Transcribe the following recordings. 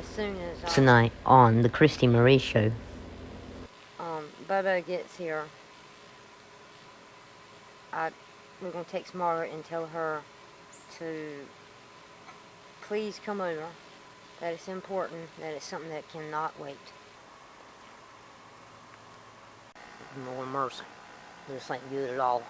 as soon as tonight on the Kristy Marie Show. Bobo gets here, we're going to text Margaret and tell her to please come over, that it's important, that it's something that cannot wait. More mercy. This ain't good at all.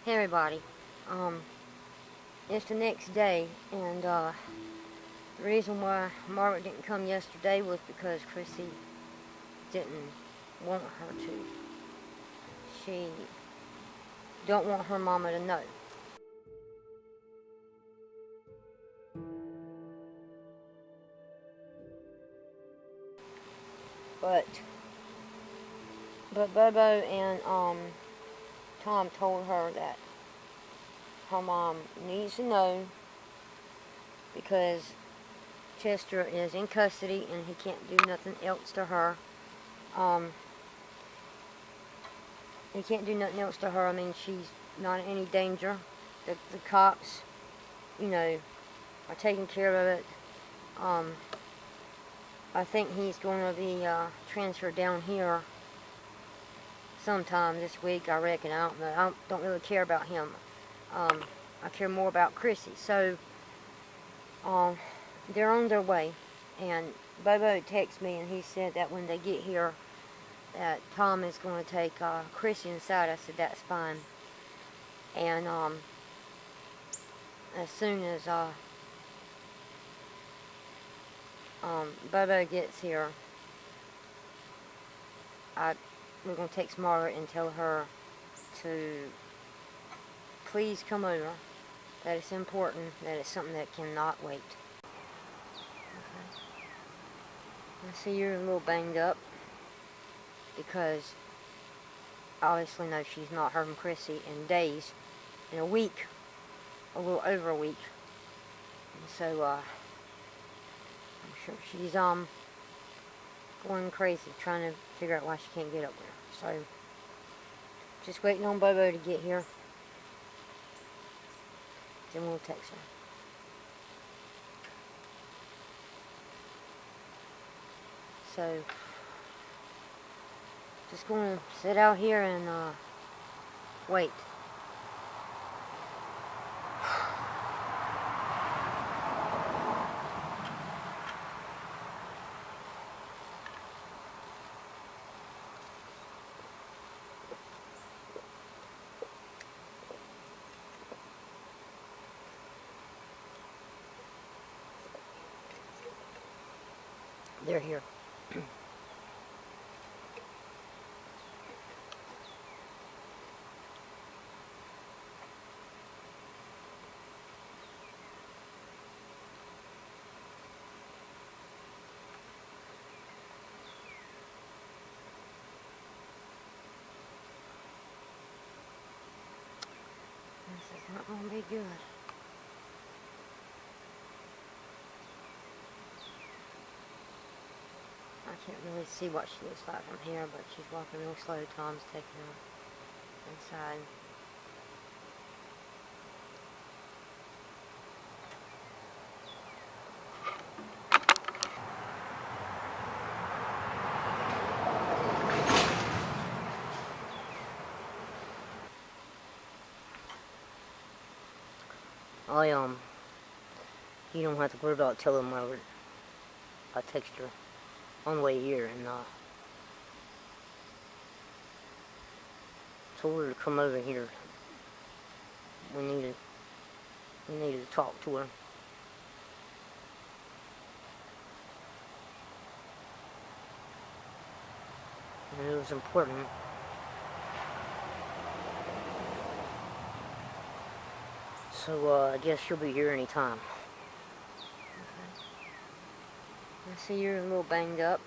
Hey everybody, it's the next day, and the reason why Margaret didn't come yesterday was because Kristy didn't want her to. She don't want her mama to know. But Bobo and Tom told her that her mom needs to know because Chester is in custody and he can't do nothing else to her. He can't do nothing else to her. I mean, she's not in any danger. The cops, you know, are taking care of it. I think he's going to be transferred down here sometime this week, I reckon. I don't know. I don't really care about him. I care more about Kristy. So, they're on their way. And Bobo texted me and he said that when they get here, that Tom is going to take Kristy inside. I said, that's fine. And as soon as Bobo gets here, we're going to text Margaret and tell her to please come over, that it's important, that it's something that cannot wait. Okay. I see you're a little banged up because I obviously know she's not heard from Kristy in days, in a week, a little over a week. And so I'm sure she's going crazy trying to figure out why she can't get up there. So, just waiting on Bobo to get here. Then we'll text her. So, just going to sit out here and wait. They're here. This is not going to be good. I can't really see what she looks like from here, but she's walking real slow. Tom's taking her inside. You don't have to worry about telling Margaret. I text her on the way here and told her to come over here. We needed to talk to her. And it was important. So I guess she'll be here anytime. I see you're a little banged up.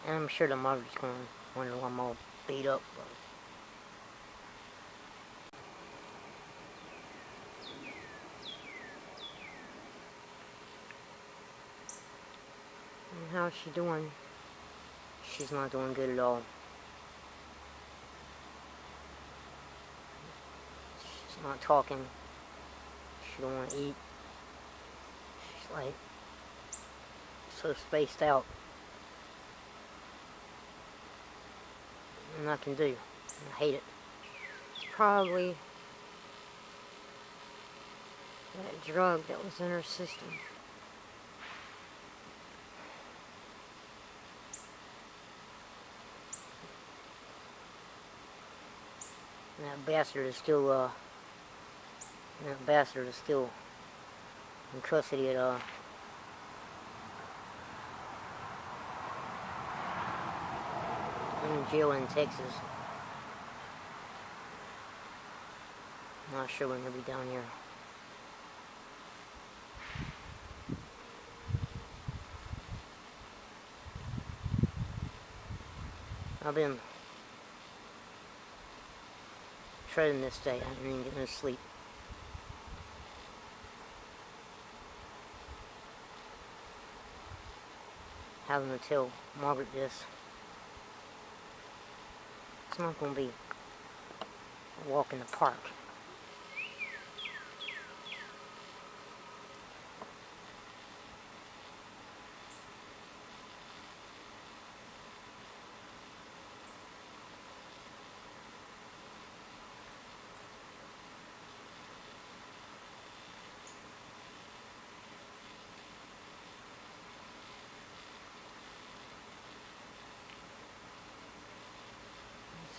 And I'm sure the mother's going to wonder why I'm all beat up. And how's she doing? She's not doing good at all. She's not talking. She don't want to eat. She's like so spaced out. And I can do. I hate it. It's probably that drug that was in her system. And that bastard is still in custody at in jail in Texas. I'm not sure when he'll be down here. I've been treading this day. I didn't get no sleep. Having to tell Margaret this. It's not going to be a walk in the park.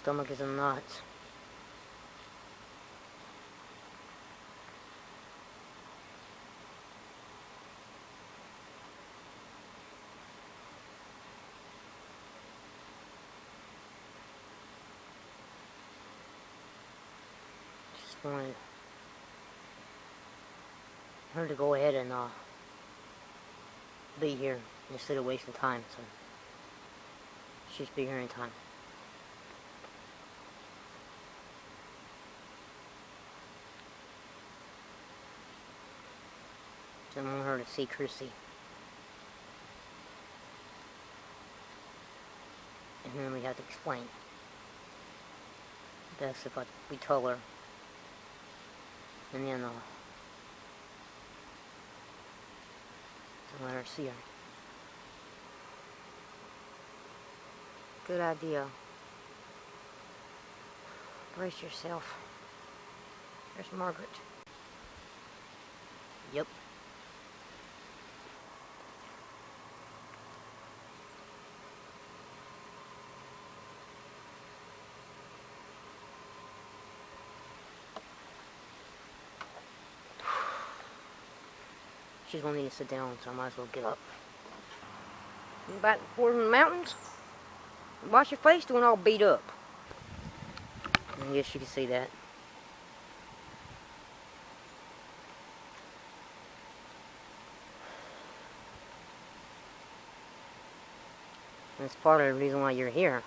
Stomach is in knots. Just wanted her to go ahead and be here instead of wasting time. So she's be here in time. I want her to see Kristy. And then we have to explain. Best if we tell her. And then let her see her. Good idea. Brace yourself. There's Margaret. Yep. She's going to need to sit down, so I might as well get up. Back before in the mountains. Why's your face doing all beat up? I guess you can see that. That's part of the reason why you're here.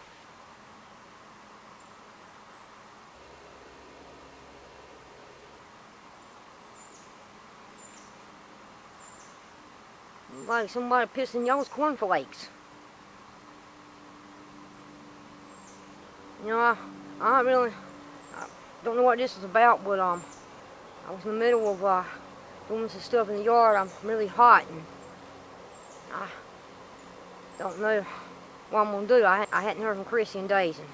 Like somebody pissing y'all's cornflakes. You know, I don't know what this is about, but I was in the middle of doing some stuff in the yard. I'm really hot, and I don't know what I'm gonna do. I hadn't heard from Kristy in days, and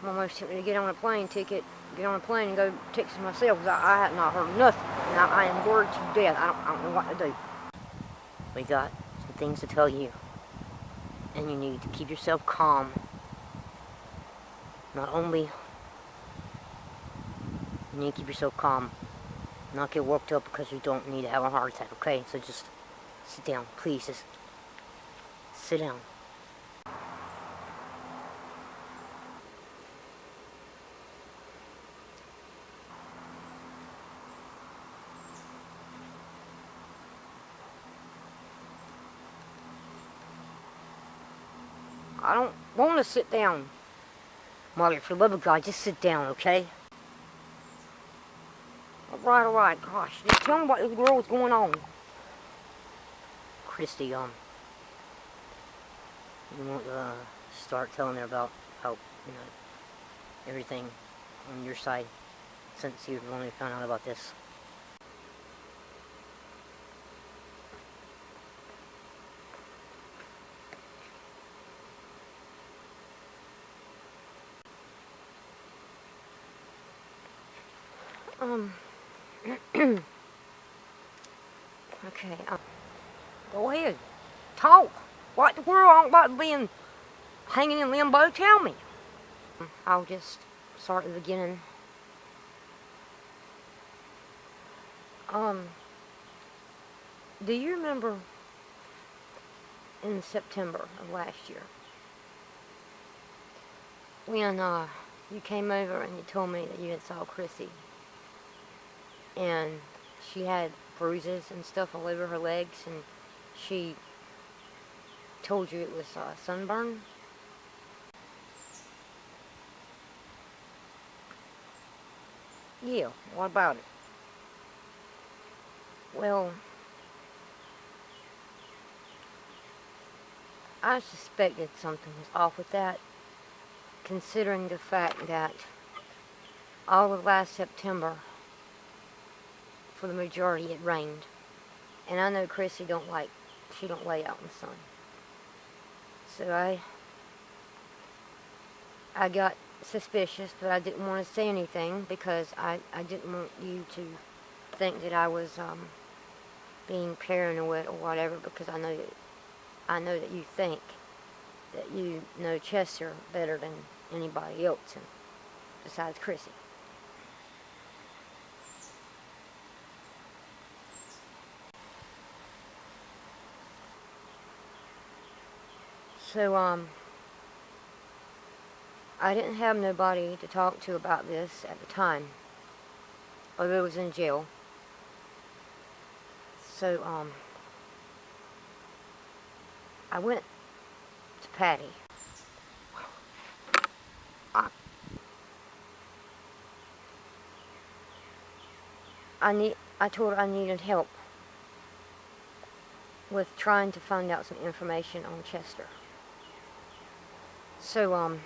I'm almost tempted to get on a plane ticket, get on a plane and go Texas myself, because I have not heard nothing. And I am bored to death. I don't know what to do. We got some things to tell you, and you need to keep yourself calm. Not only you need to keep yourself calm, not get worked up because you don't need to have a heart attack, okay? So just sit down, please. Just sit down. I don't want to sit down. Margaret, for the love of God, just sit down, okay? All right, gosh. Just tell me what in the world is going on. Kristy, you want to start telling her about how, everything on your side, since you've only found out about this. Okay, go ahead. Talk. What the world? I don't about being hanging in limbo. Tell me. I'll just start at the beginning. Do you remember in September of last year when you came over and you told me that you had saw Kristy and she had bruises and stuff all over her legs, and she told you it was sunburn? Yeah, what about it? Well, I suspected something was off with that, considering the fact that all of last September, for the majority, it rained. And I know Kristy she don't lay out in the sun. So I got suspicious, but I didn't want to say anything because I didn't want you to think that I was being paranoid or whatever, because I know that you think that you know Chester better than anybody else, and besides Kristy. So, I didn't have nobody to talk to about this at the time, although I was in jail. So, I went to Patty. I told her I needed help with trying to find out some information on Chester. So,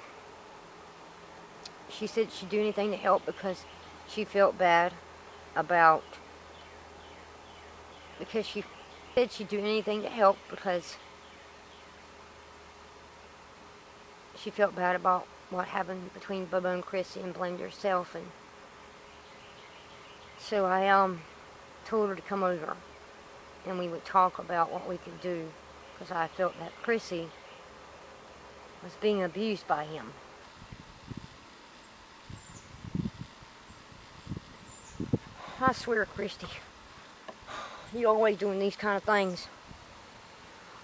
she said she'd do anything to help because she felt bad about, she said she'd do anything to help because she felt bad about what happened between Bubba and Kristy and blamed herself. And so I told her to come over and we would talk about what we could do, because I felt that Kristy was being abused by him. I swear, Kristy, you always doing these kind of things.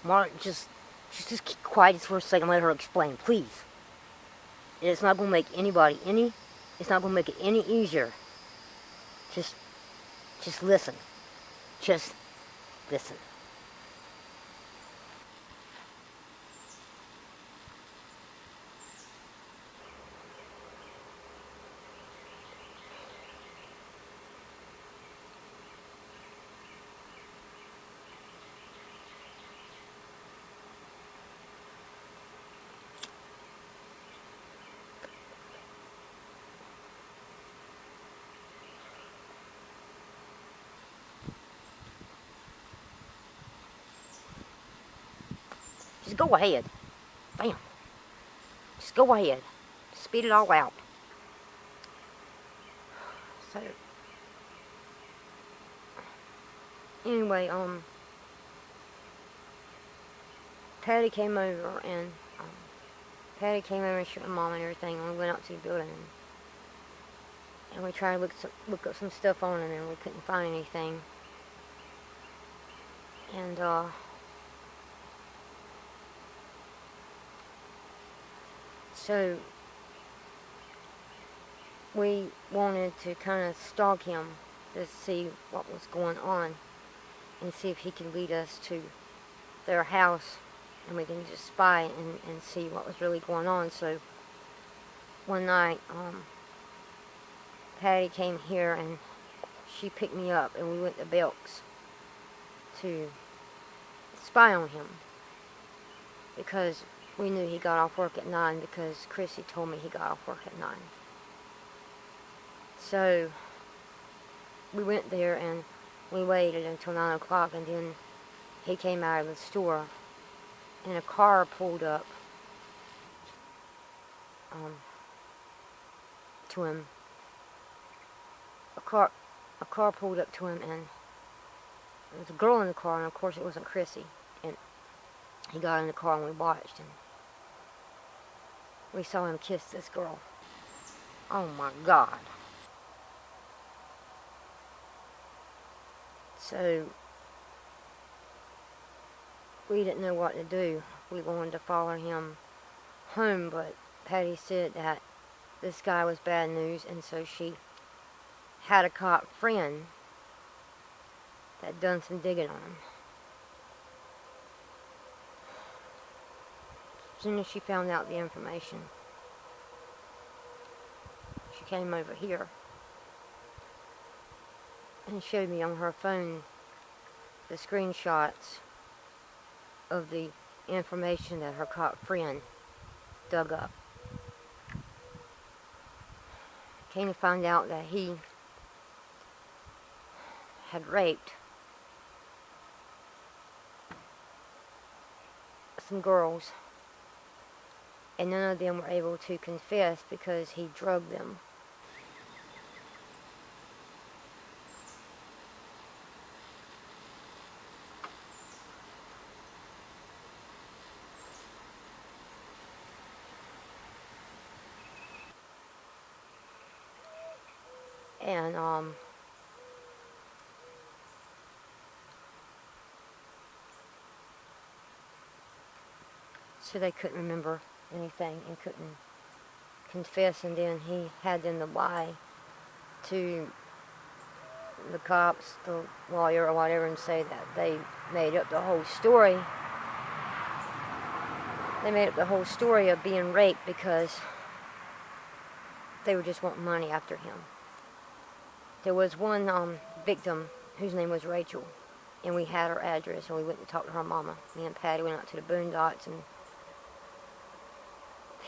Mara, just keep quiet just for a second and let her explain, please. It's not going to make it's not going to make it any easier. Just listen. Just listen. Just go ahead. Bam. Just go ahead. Spit it all out. So, anyway, Patty came over and showed my mom and everything, and we went out to the building and we tried to look up some stuff on it, and we couldn't find anything. And so we wanted to kind of stalk him to see what was going on and see if he could lead us to their house, and we can just spy and see what was really going on. So one night, Patty came here and she picked me up, and we went to Belk's to spy on him because we knew he got off work at 9 because Kristy told me he got off work at 9. So we went there and we waited until 9 o'clock, and then he came out of the store and a car pulled up to him. A car pulled up to him, and there was a girl in the car, and of course it wasn't Kristy. And he got in the car and we watched, and we saw him kiss this girl. Oh my God. So we didn't know what to do. We wanted to follow him home, but Patty said that this guy was bad news, and so she had a cop friend that done some digging on him. As soon as she found out the information, she came over here and showed me on her phone the screenshots of the information that her cop friend dug up. Came to find out that he had raped some girls, and none of them were able to confess because he drugged them. And so they couldn't remember anything and couldn't confess, and then he had them to lie to the cops, the lawyer or whatever, and say that they made up the whole story. They made up the whole story of being raped because they were just wanting money after him. There was one victim whose name was Rachel, and we had her address, and we went and talked to her mama. Me and Patty went out to the Boondocks and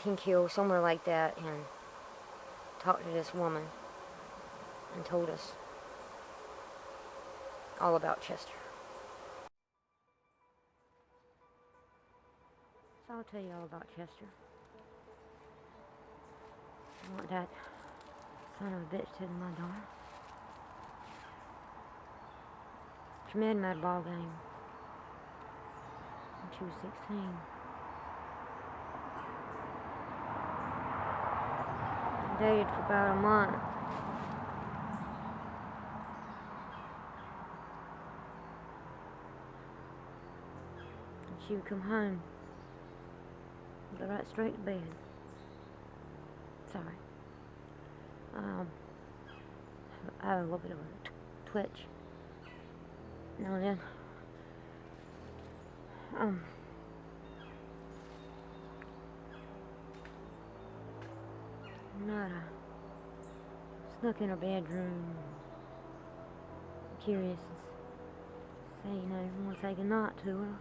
Pink Hill, somewhere like that, and talked to this woman and told us all about Chester. So I'll tell you all about Chester. I want that son of a bitch to my daughter. She met him at a ball game when she was 16. They dated for about a month. And she would come home, go right straight to bed. Sorry. I have a little bit of a twitch now and then. Not snuck in her bedroom, curious, say, you know, I want to say goodnight to her.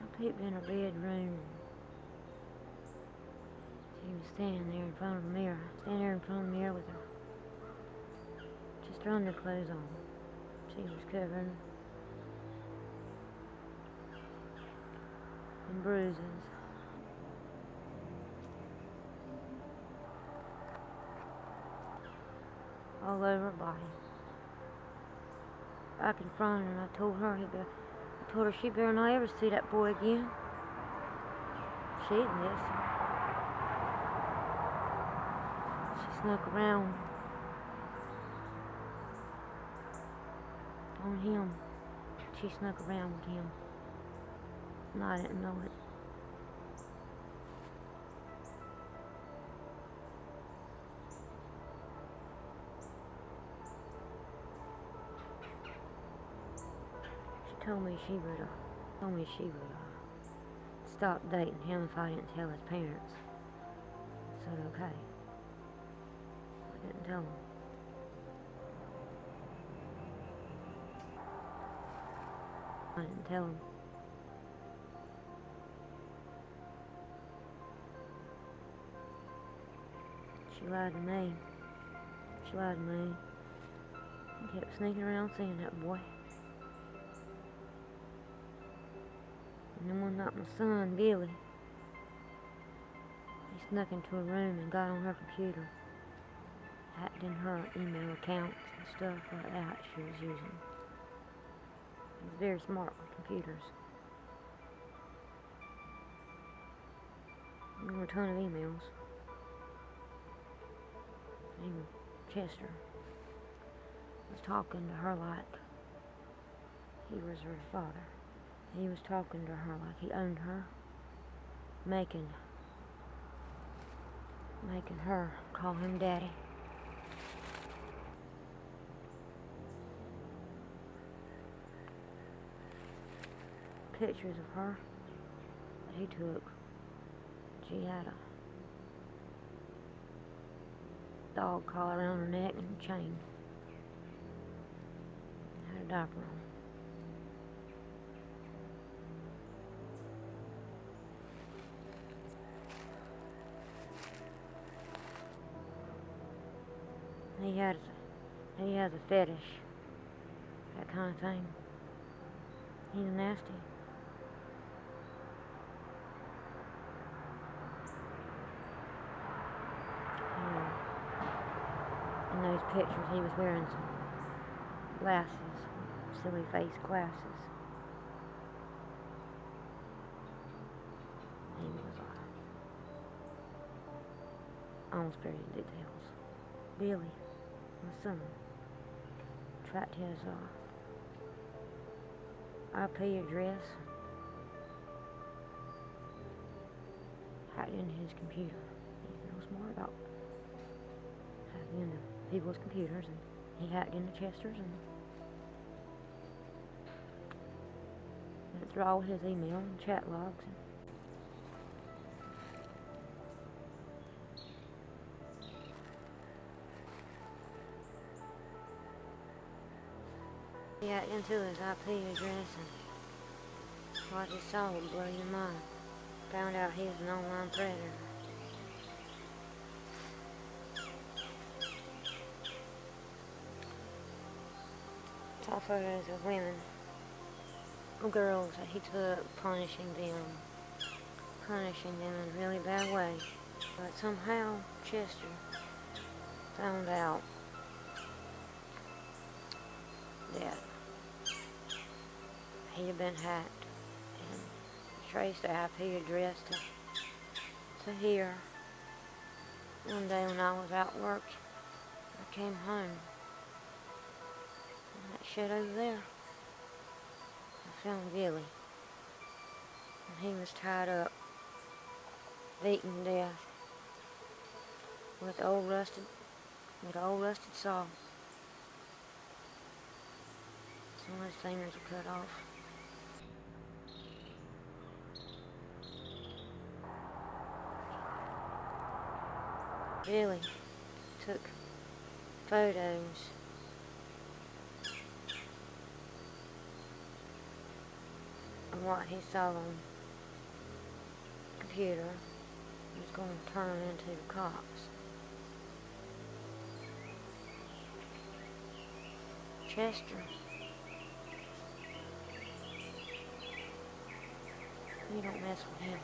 I peeped in her bedroom. She was standing there in front of the mirror, with her, just her underclothes on. She was covered in bruises. All over her body. I confronted her and I told her she better not ever see that boy again. She didn't listen. She snuck around on him. She snuck around with him. And I didn't know it. Told me she would stop dating him if I didn't tell his parents. I said okay. I didn't tell him. I didn't tell him. She lied to me. She kept sneaking around seeing that boy. And then one night my son, Billy, he snuck into her room and got on her computer, hacked in her email accounts and stuff like that she was using. He was very smart with computers. There were a ton of emails. Even Chester was talking to her like he was her father. He was talking to her like he owned her, making her call him daddy. Pictures of her that he took. She had a dog collar around her neck and a chain. Had a diaper on. He has a fetish, that kind of thing. He's nasty. In those pictures, he was wearing some glasses, silly face glasses. He was almost buried in details. Billy, my son, tracked his IP address, hacked into his computer. He's real smart about hacking into people's computers, and he hacked into Chester's and went through all his email and chat logs. He hacked into his IP address, and what he saw would blow your mind. Found out he was an online predator. Saw photos of women, girls that he took, punishing them in a really bad way. But somehow Chester found out that he had been hacked and traced the IP address to here. One day when I was at work, I came home, and that shit over there, found Billy. And he was tied up, beaten to death with old rusted saw. Some of his fingers were cut off. Billy took photos of what he saw on the computer. He was going to turn into the cops. Chester, you don't mess with him.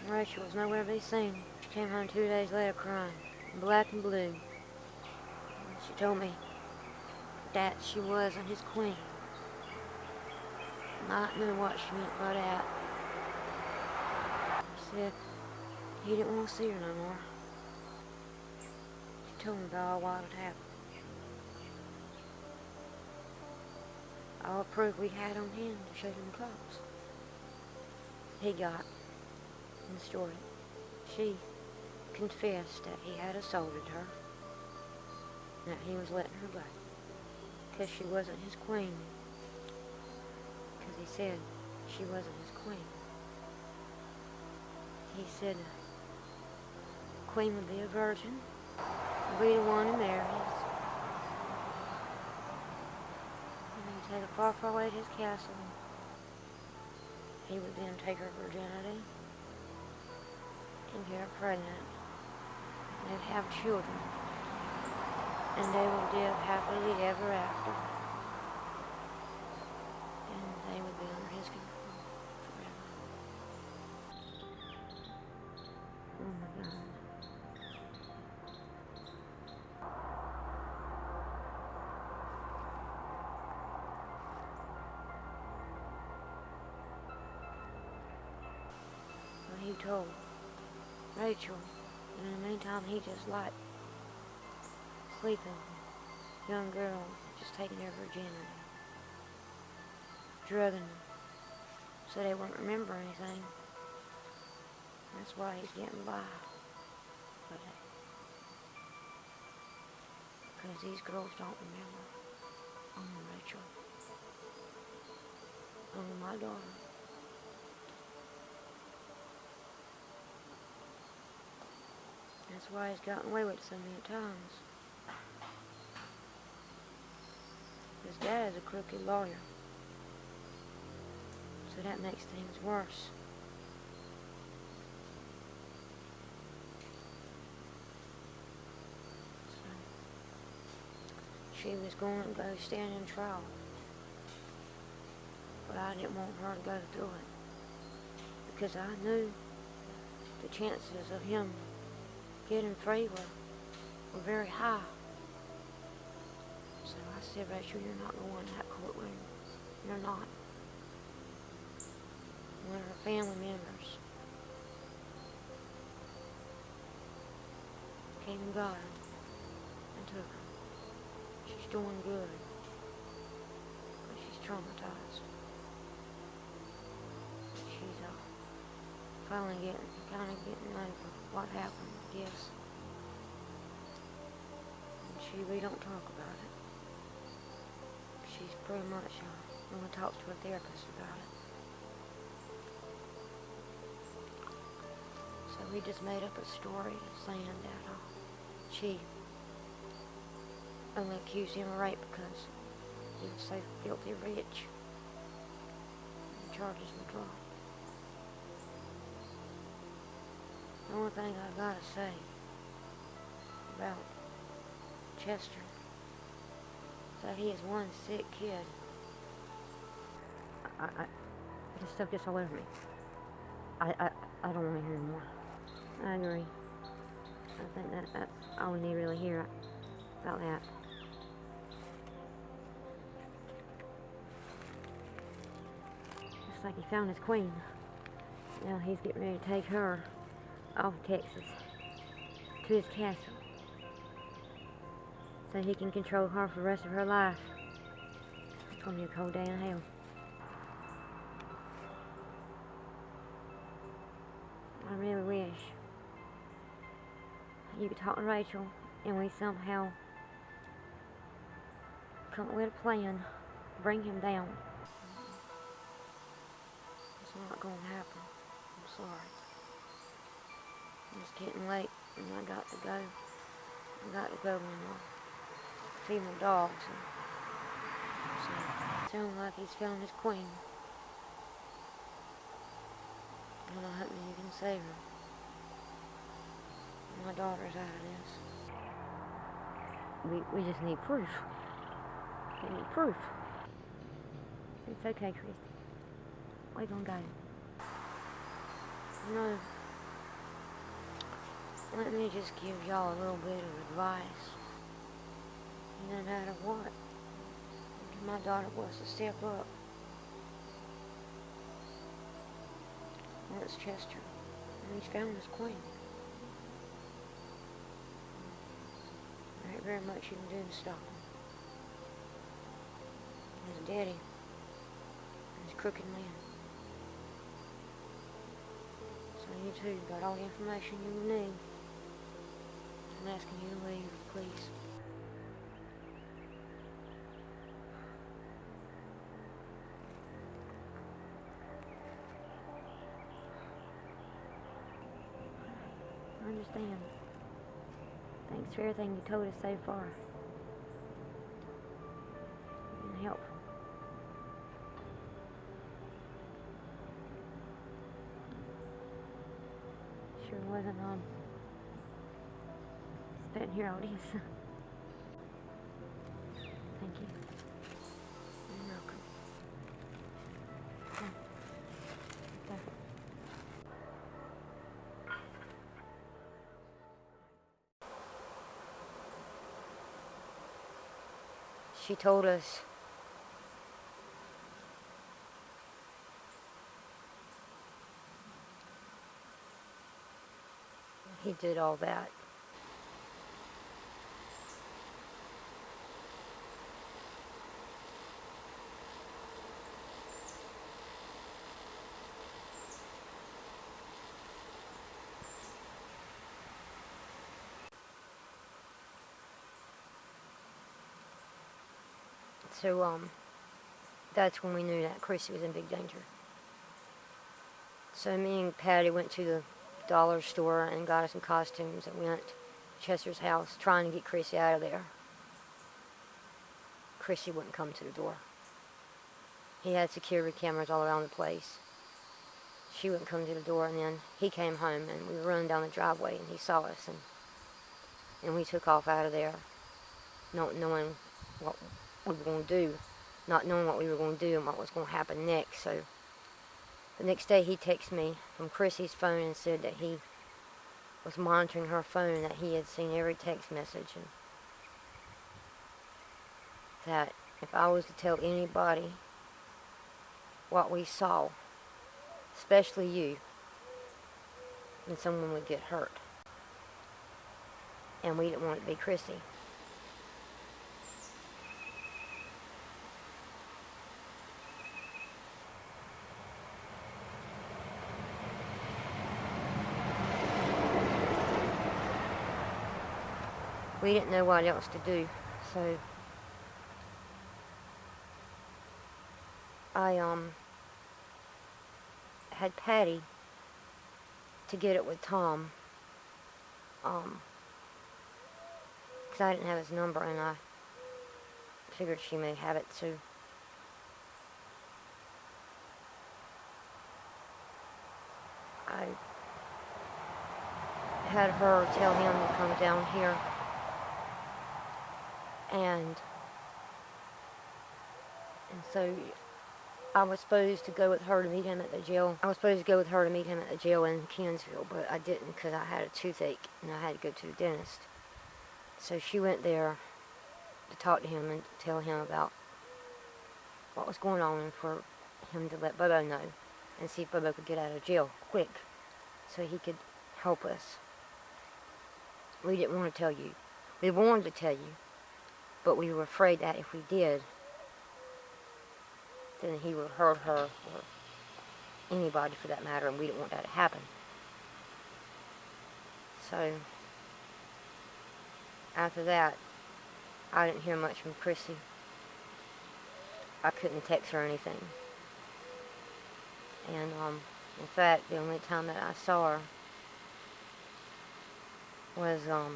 Rachel was nowhere to be seen. She came home 2 days later crying, black and blue. And she told me that she wasn't his queen. And I knew what she meant by that. She said he didn't want to see her no more. She told me about what had happened. All the proof we had on him to show him clothes. He got in the story. She confessed that he had assaulted her, that he was letting her go, because she wasn't his queen. Because he said she wasn't his queen. He said the queen would be a virgin, would be the one who marries. And he'd take her far, far away to his castle. He would then take her virginity and get her pregnant. They'd have children, and they would live happily ever after. And they would be under his control forever. Oh my God. Well, he told Rachel, and in the meantime he just liked sleeping with young girls, just taking their virginity, drugging them, so they wouldn't remember anything. That's why he's getting by with it. Because these girls don't remember. Only Rachel. Only my daughter. That's why he's gotten away with it so many times. His dad is a crooked lawyer. So that makes things worse. So, she was going to go stand in trial. But I didn't want her to go through it. Because I knew the chances of him getting free were very high. So I said, Rachel, you're not going to that courtroom. You're not. One of her family members came and got her and took her. She's doing good, but she's traumatized. She's finally kind of getting over what happened, I guess. And we don't talk about it. She's pretty much only talks to her therapist about it. So we just made up a story saying that she only accused him of rape because he was so filthy rich. And the charges were dropped. The only thing I gotta say about Chester is that he is one sick kid. This stuff gets all over me. I don't want to hear anymore. I agree. I think that's all we need to really hear about that. Just like he found his queen. Now he's getting ready to take her off Texas to his castle so he can control her for the rest of her life. It's going to be a cold day in hell. you could talk to Rachel, and we somehow come up with a plan to bring him down. It's not going to happen. I'm sorry. It's getting late, and I got to go. I got to go and feed my dogs. So, it sounds like he's found his queen. And I hope that you can save her. My daughter's out of this. We just need proof. We need proof. It's okay, Kristy. We're gonna go. You know, let me just give y'all a little bit of advice. No matter what, my daughter was to step up. Well, it's Chester, and he's found his queen. There ain't very much you can do to stop him. His daddy, his crooked man. So you two got all the information you need. I'm asking you to leave, please. I understand. Thanks for everything you told us so far. You've been helpful. Sure wasn't spent here all this. Thank you. You're welcome. Okay. Okay. She told us he did all that. So, that's when we knew that Kristy was in big danger. So me and Patty went to the dollar store and got us some costumes and went to Chester's house trying to get Kristy out of there. Kristy wouldn't come to the door. He had security cameras all around the place. She wouldn't come to the door, and then he came home and we were running down the driveway and he saw us, and we took off out of there, not knowing what we were going to do, not knowing what we were going to do and what was going to happen next. So the next day he texted me from Kristy's phone and said that he was monitoring her phone, that he had seen every text message, and that if I was to tell anybody what we saw, especially you, then someone would get hurt. And we didn't want it to be Kristy. We didn't know what else to do, so I had Patty to get it with Tom, because I didn't have his number and I figured she may have it, so I had her tell him to come down here. And so I was supposed to go with her to meet him at the jail. I was supposed to go with her to meet him at the jail in Kinsville, but I didn't because I had a toothache and I had to go to the dentist. So she went there to talk to him and tell him about what was going on and for him to let Bobo know and see if Bobo could get out of jail quick so he could help us. We didn't want to tell you. We wanted to tell you, but we were afraid that if we did, then he would hurt her or anybody for that matter, and we didn't want that to happen. So after that, I didn't hear much from Kristy. I couldn't text her anything. And, in fact, the only time that I saw her was, the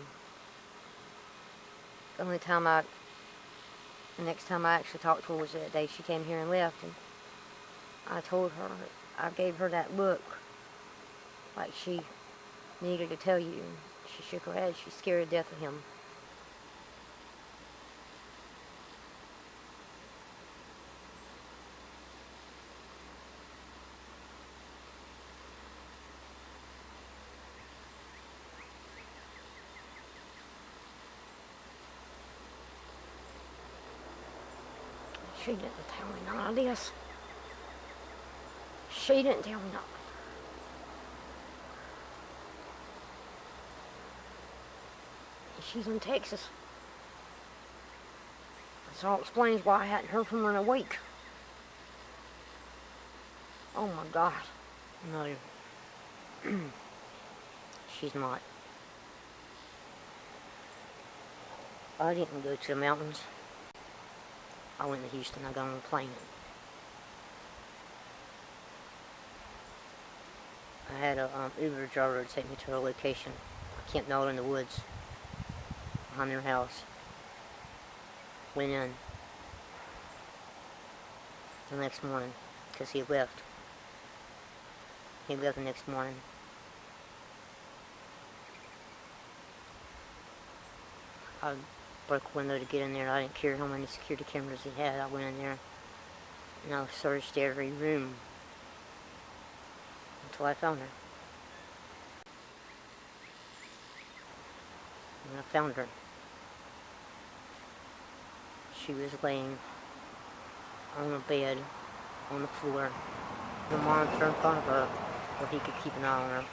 next time I actually talked to her was that day she came here and left, and I told her, I gave her that look, like she needed to tell you, and she shook her head. She's scared to death of him. She didn't tell me none of this. She didn't tell me nothing. She's in Texas. So it explains why I hadn't heard from her in a week. Oh my God. No. She's not. I didn't go to the mountains. I went to Houston. I got on a plane. I had a Uber driver to take me to a location. I camped out in the woods behind their house. Went in the next morning because he left. He left the next morning. I broke a window to get in there. I didn't care how many security cameras he had. I went in there and I searched every room until I found her. And I found her. She was laying on a bed on the floor, the monitor in front of her where he could keep an eye on her.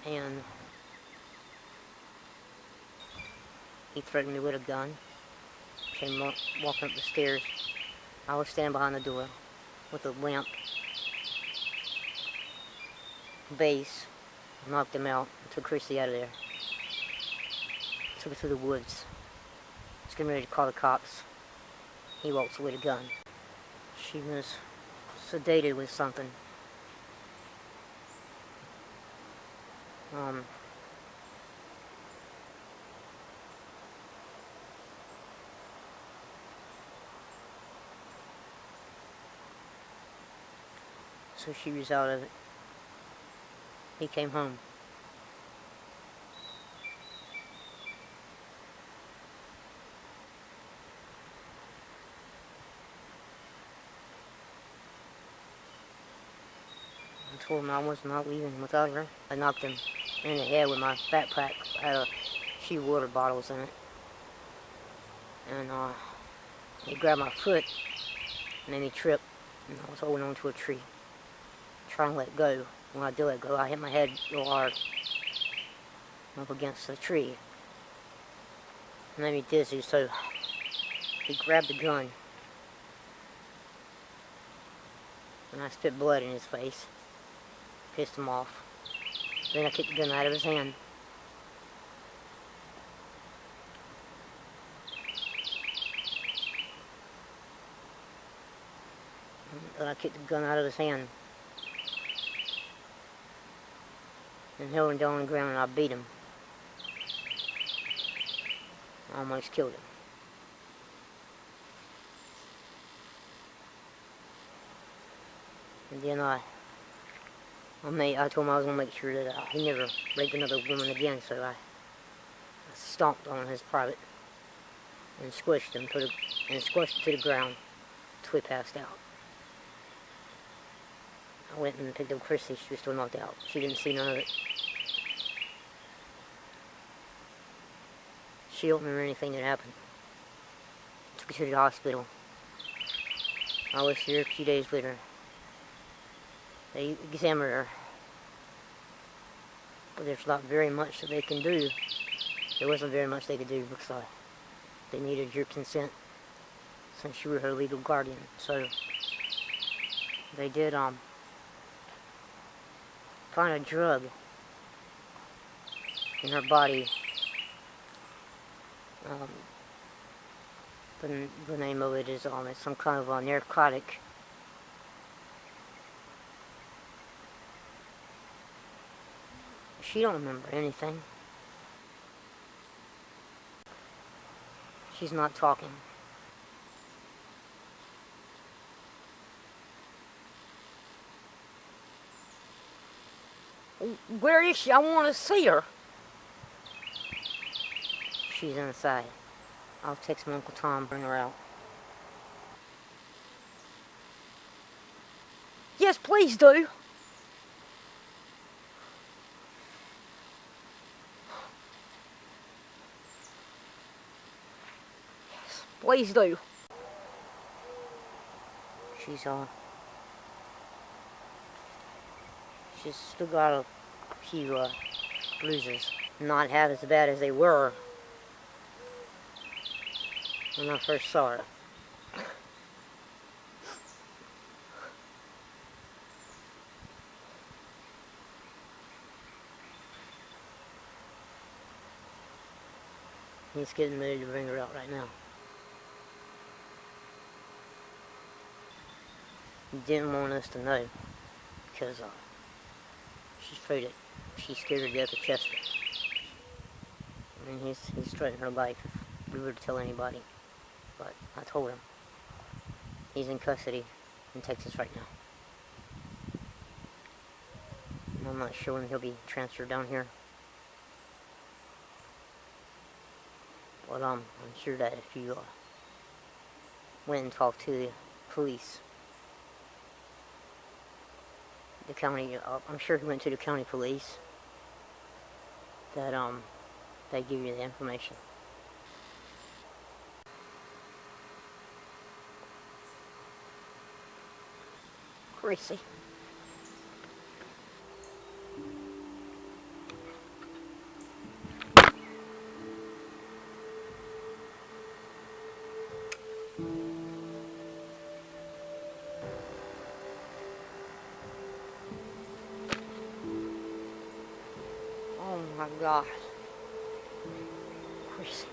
And he threatened me with a gun. Came walking up the stairs. I was standing behind the door with a lamp base. Knocked him out. Took Kristy out of there. Took her through the woods. Was getting ready to call the cops. He walks away with a gun. She was sedated with something. So she was out of it. He came home. I told him I was not leaving without her. I knocked him in the head with my backpack. I had a few water bottles in it. And he grabbed my foot and made me trip. And I was holding on to a tree, trying to let go. When I did let go, I hit my head real hard up against the tree. It made me dizzy, so he grabbed the gun. And I spit blood in his face. Pissed him off. Then I kicked the gun out of his hand. Then I kicked the gun out of his hand. And held him down on the ground and I beat him. I almost killed him. And then I told him I was going to make sure that he never raped another woman again, so I stomped on his private and squished him to the ground until he passed out. I went and picked up Kristy. She was still knocked out. She didn't see none of it. She don't remember anything that happened. Took her to the hospital. I was here a few days later. They examined her. But there's not very much that they can do. There wasn't very much they could do because they needed your consent since you were her legal guardian. So they did find a drug in her body. The name of it is it's some kind of a narcotic. She don't remember anything. She's not talking. Where is she? I want to see her. She's inside. I'll text my Uncle Tom, bring her out. Yes, please do. Yes, please do. She's still got a few bruises. Not half as bad as they were when I first saw her. He's getting ready to bring her out right now. He didn't want us to know because she's afraid that she's scared to death of Chester. And he's threatening her life if we were to tell anybody. But I told him. He's in custody in Texas right now. And I'm not sure when he'll be transferred down here. But I'm sure that if you went and talked to the police, the county, I'm sure he went to the county police, that they give you the information. Kristy. Oh my God. Kristy.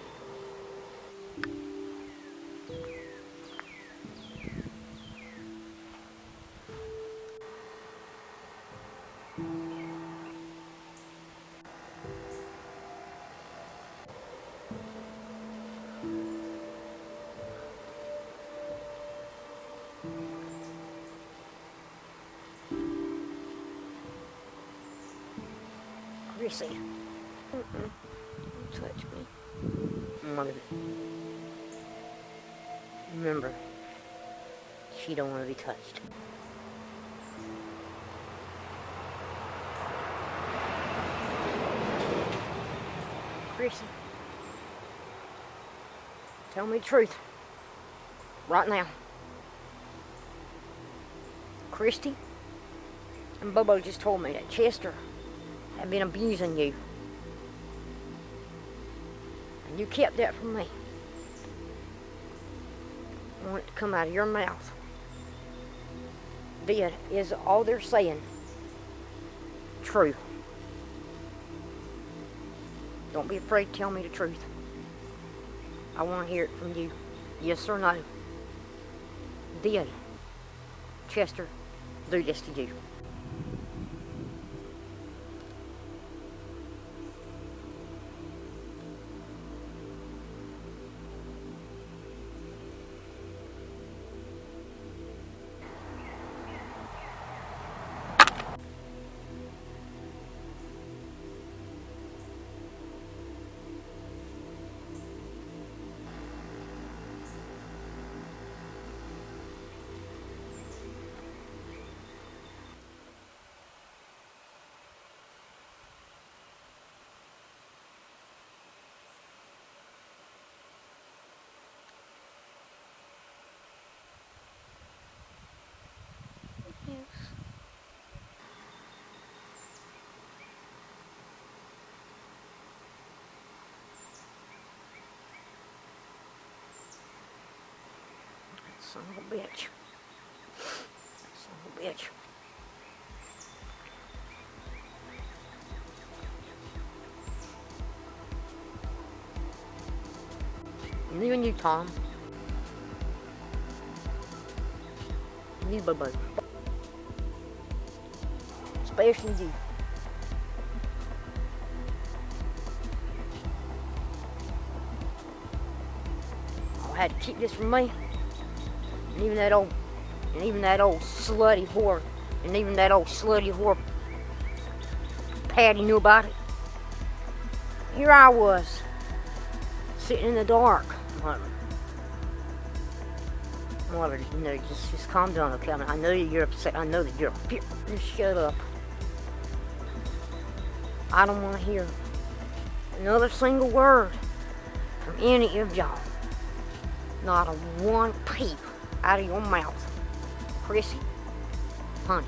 Kristy. Don't touch me. Mother. Remember, she don't want to be touched. Kristy. Tell me the truth. Right now. Kristy and Bobo just told me that Chester had been abusing you. And you kept that from me. I want it to come out of your mouth. Is all they're saying true? Don't be afraid to tell me the truth. I want to hear it from you. Yes or no? Did Chester do this to you? Yes. Son of a bitch. Son of a bitch. You and you, Tom. You, Bubba. Especially you. I had to keep this from me. And even that old slutty whore. And even that old slutty whore Patty knew about it. Here I was, sitting in the dark. Whatever, you know, just calm down, okay? I know that you're upset. I know that you're upset. Just shut up. I don't want to hear another single word from any of y'all. Not a one peep out of your mouth. Chrissy, honey,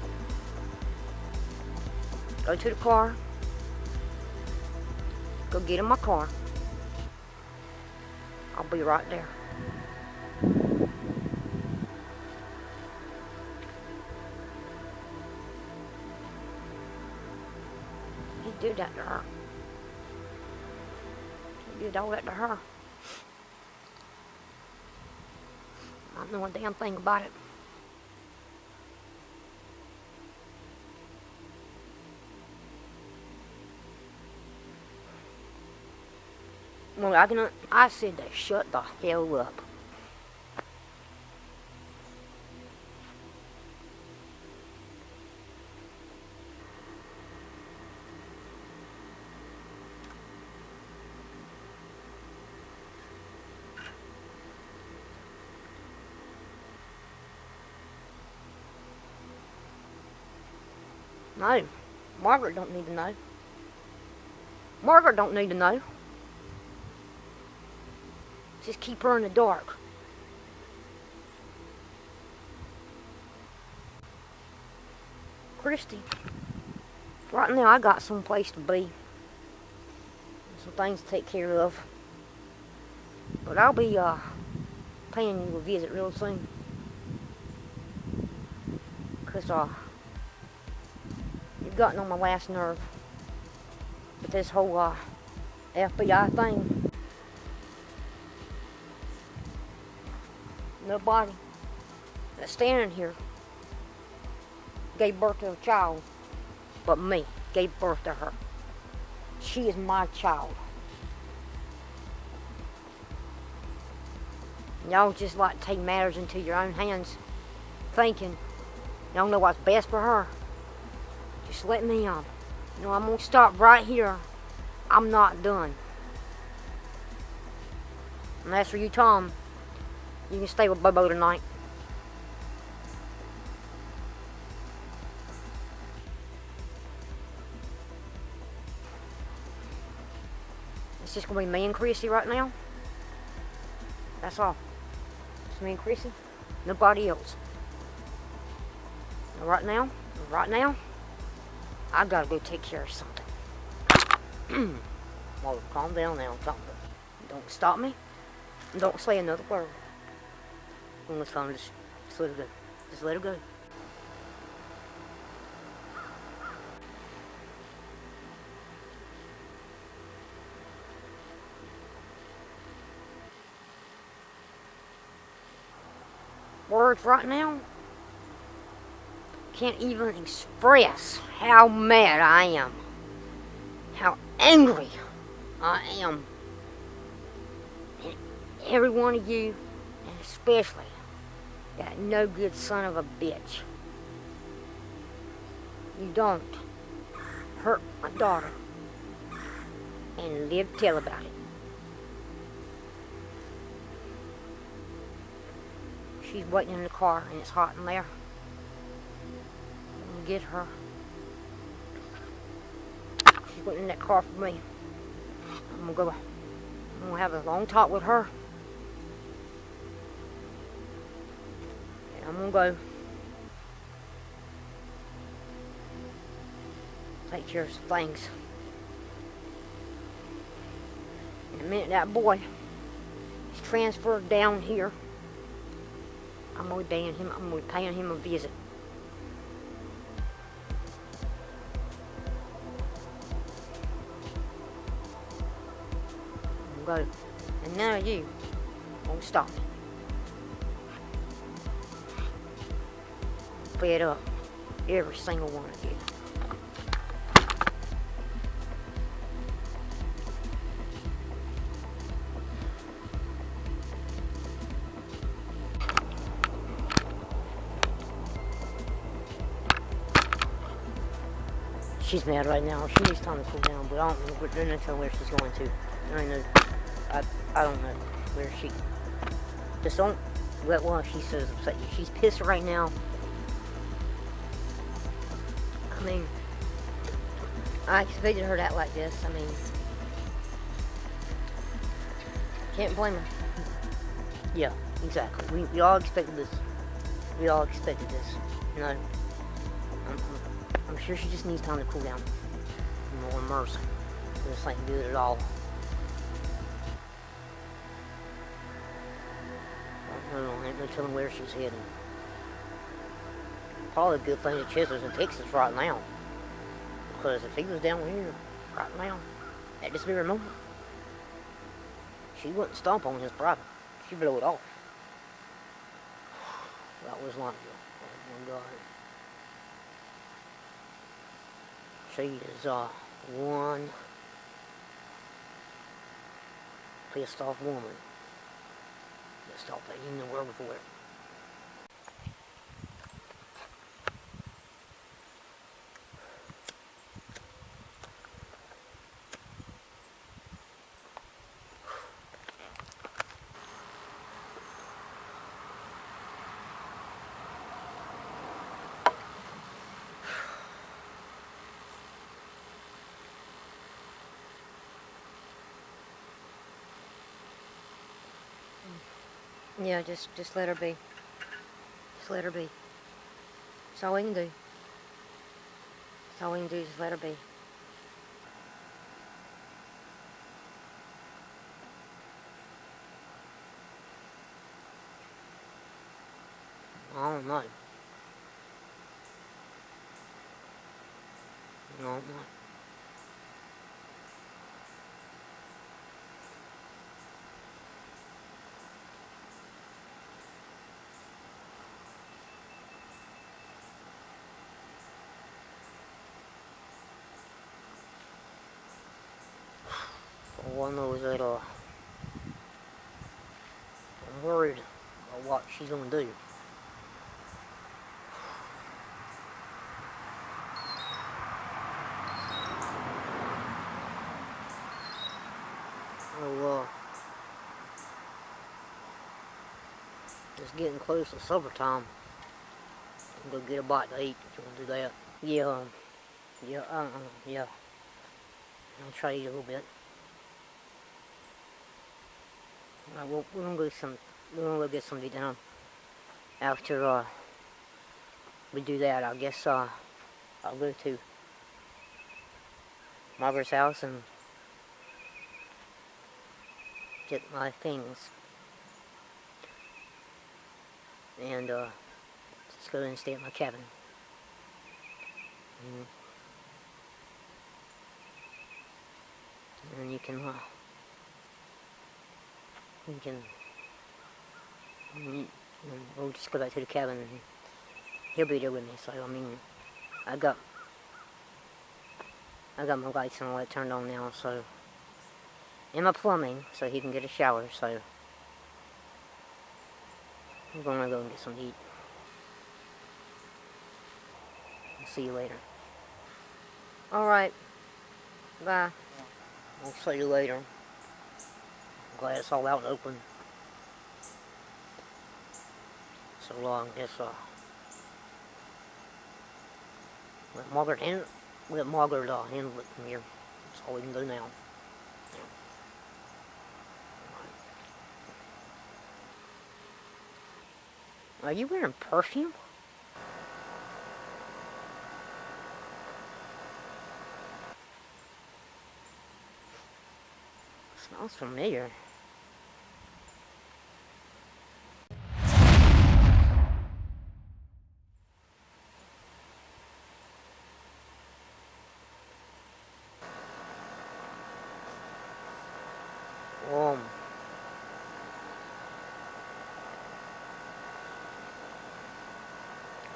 go to the car. Go get in my car. I'll be right there. He did that to her. He did all that to her. I don't know a damn thing about it. Well, I said to shut the hell up. No, Margaret don't need to know. Margaret don't need to know. Just keep her in the dark. Kristy, right now I got some place to be. Some things to take care of. But I'll be paying you a visit real soon. Because you've gotten on my last nerve with this whole FBI thing. Nobody that's standing here gave birth to a child but me. Gave birth to her. She is my child. Y'all just like to take matters into your own hands, thinking y'all know what's best for her. Just let me on. You know, I'm gonna stop right here. I'm not done. And as for you, Tom, you can stay with Bobo tonight. It's just gonna be me and Chrissy right now. That's all. It's me and Chrissy. Nobody else. And right now, I gotta go take care of something. Well, calm down now. Don't stop me. Don't say another word. On the phone, just let it go. Just let it go. Words right now can't even express how mad I am. How angry I am. And every one of you, and especially that no good son of a bitch. You don't hurt my daughter and live to tell about it. She's waiting in the car and it's hot in there. I'm gonna get her. She's waiting in that car for me. I'm gonna have a long talk with her. I'm gonna go take care of some things. In a minute that boy is transferred down here, I'm gonna be paying him a visit. I'm gonna go. And now you Won't stop. Fed up. Every single one of you. She's mad right now. She needs time to cool down, but I don't know. We're not telling where she's going to. I don't know where she. Just don't let one of she says upset you. She's pissed right now. I mean, I expected her to act like this. I mean, can't blame her. Yeah, exactly. We all expected this. We all expected this. You know, I'm sure she just needs time to cool down. More mercy. This ain't good at all. I don't know, ain't no telling where she's heading. Probably a good thing that Chester's in Texas right now. Because if he was down here right now, at this very moment, she wouldn't stomp on his private. She'd blow it off. That was like, oh my God. She is one pissed off woman. Pissed off that you know where before. Yeah, just let her be. Just let her be. That's all we can do. That's all we can do, just let her be. I don't know. I don't know. All I know is that, I'm worried about what she's gonna do. Oh, it's getting close to supper time. Go get a bite to eat if you want to do that. Yeah. I'll try to eat a little bit. Alright, we're gonna go get some to eat down. After we do that, I guess I'll go to Margaret's house and get my things. And just go and stay at my cabin. And you can we'll just go back to the cabin and he'll be there with me. So I mean, I got my lights and all that turned on now, so, and my plumbing, so he can get a shower. So I'm gonna go and get some to eat. I'll see you later. Alright, bye. I'll see you later. I'm glad it's all out and open. So long, I guess let Margaret handle it from here. That's all we can do now. Are you wearing perfume? Smells familiar.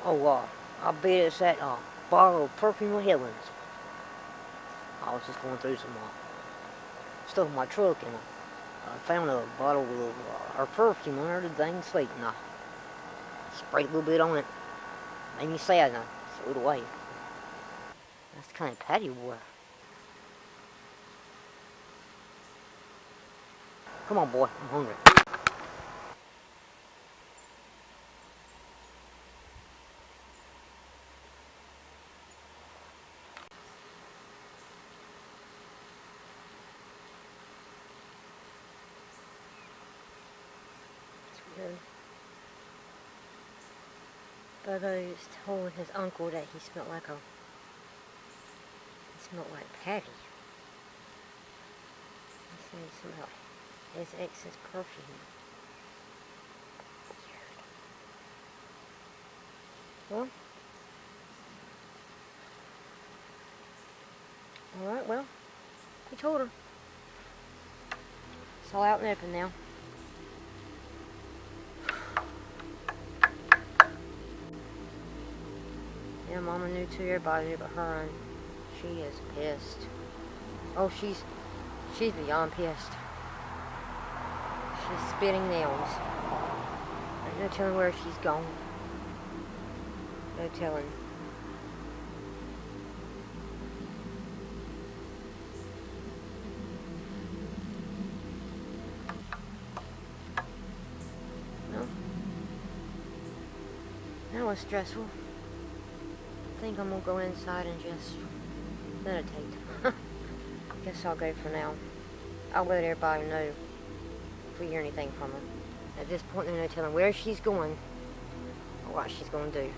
Oh, I bet it's that bottle of perfume of Helen's. I was just going through some stuff in my truck, and I found a bottle of her perfume under the dang seat, and I sprayed a little bit on it. Made me sad, and I threw it away. That's the kind of Patty wore. Come on, boy, I'm hungry. Bobo's told his uncle that he smelled like Patty. He said he smelled his ex's perfume. Well, alright, well, he told her. It's all out and open now. Yeah, Mama knew too, everybody knew but her, and she is pissed. Oh, she's beyond pissed. She's spitting nails. There's no telling where she's gone. No telling. No. That was stressful. I think I'm gonna go inside and just meditate. Guess I'll go for now. I'll let everybody know if we hear anything from her. At this point, there's no telling where she's going or what she's gonna do.